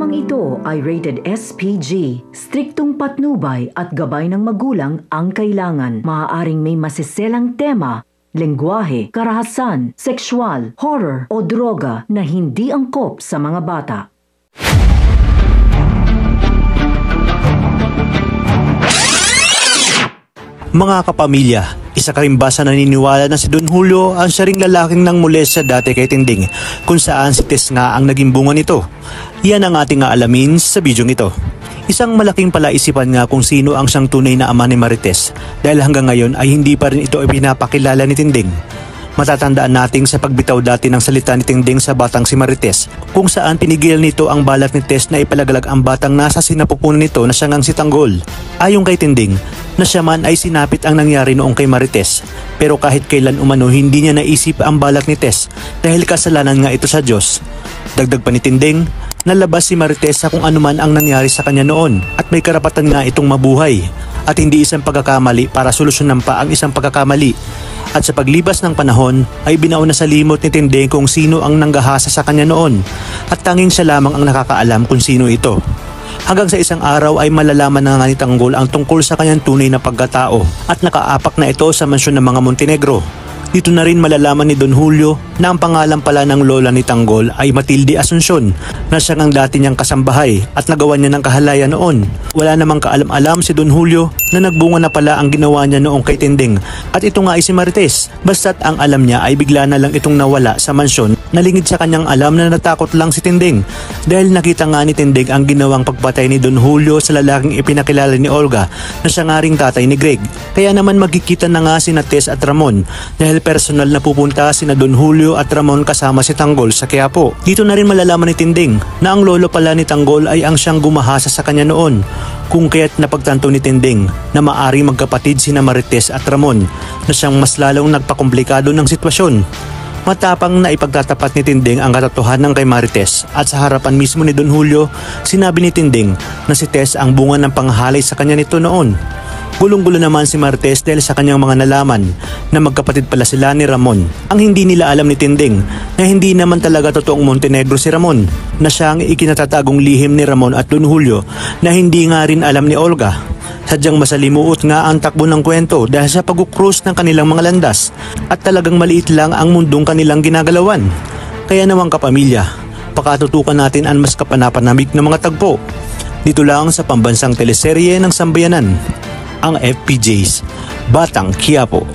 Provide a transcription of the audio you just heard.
Programang ito ay rated SPG. Striktong patnubay at gabay ng magulang ang kailangan. Maaaring may masiselang tema, lengguwahe, karahasan, sexual, horror o droga na hindi angkop sa mga bata. Mga kapamilya, isa ka rin ba sa naniniwala na si Don Julio ang siya ring lalaking nang molestya dati kay Tinding, kung saan si Tess nga ang naging bunga nito? Yan ang ating aalamin sa bidyong ito. Isang malaking palaisipan nga kung sino ang siyang tunay na ama ni Marites, dahil hanggang ngayon ay hindi pa rin ito ipinapakilala ni Tinding. Matatandaan nating sa pagbitaw dati ng salita ni Tinding sa batang si Marites, kung saan pinigil nito ang balak ni Tess na ipalagalag ang batang nasa sinapupunan nito na siya ngang si Tanggol. Ayon kay Tinding, na siya man ay sinapit ang nangyari noong kay Marites, pero kahit kailan umano hindi niya naisip ang balak ni Tess dahil kasalanan nga ito sa Diyos. Dagdag pa ni Tinding, nalabas si Marites sa kung anuman ang nangyari sa kanya noon at may karapatan nga itong mabuhay at hindi isang pagkakamali para solusyonan pa ang isang pagkakamali. At sa paglibas ng panahon ay binaon na sa limot ni Tinding kung sino ang nanggahasa sa kanya noon at tanging siya lamang ang nakakaalam kung sino ito. Hanggang sa isang araw ay malalaman na nga ni Tanggol ang tungkol sa kanyang tunay na pagkatao at nakaapak na ito sa mansyon ng mga Montenegro. Dito na rin malalaman ni Don Julio na ang pangalan pala ng lola ni Tanggol ay Matilde Asuncion na siya ang dati niyang kasambahay at nagawa niya ng kahalayan noon. Wala namang kaalam-alam si Don Julio na nagbunga na pala ang ginawa niya noong kay Tinding at ito nga ay si Marites. Basta't ang alam niya ay bigla na lang itong nawala sa mansyon. Nalingid sa kanyang alam na natakot lang si Tinding dahil nakita nga ni Tinding ang ginawang pagpatay ni Don Julio sa lalaking ipinakilala ni Olga na siya nga ring tatay ni Greg. Kaya naman magkikita na nga sina Tess at Ramon dahil personal na pupunta sina Don Julio at Ramon kasama si Tanggol sa Quiapo. Dito na rin malalaman ni Tinding na ang lolo pala ni Tanggol ay ang siyang gumahasa sa kanya noon, kung kaya't napagtanto ni Tinding na maaring magkapatid sina Marites at Ramon na siyang mas lalong nagpakomplikado ng sitwasyon. Matapang na ipagtatapat ni Tinding ang katotohanan kay Marites at sa harapan mismo ni Don Julio, sinabi ni Tinding na si Tess ang bunga ng panghalay sa kanya nito noon. Gulong-gulo naman si Marites dahil sa kanyang mga nalaman na magkapatid pala sila ni Ramon. Ang hindi nila alam ni Tinding na hindi naman talaga totoong Montenegro si Ramon, na siya ang ikinatatagong lihim ni Ramon at Don Julio na hindi nga rin alam ni Olga. Sadyang masalimuot nga ang takbo ng kwento dahil sa pag-cruise ng kanilang mga landas at talagang maliit lang ang mundong kanilang ginagalawan. Kaya naman kapamilya, pakatutukan natin ang mas kapanapanamig na mga tagpo. Dito lang sa pambansang teleserye ng Sambayanan, ang FPJ's Batang Quiapo.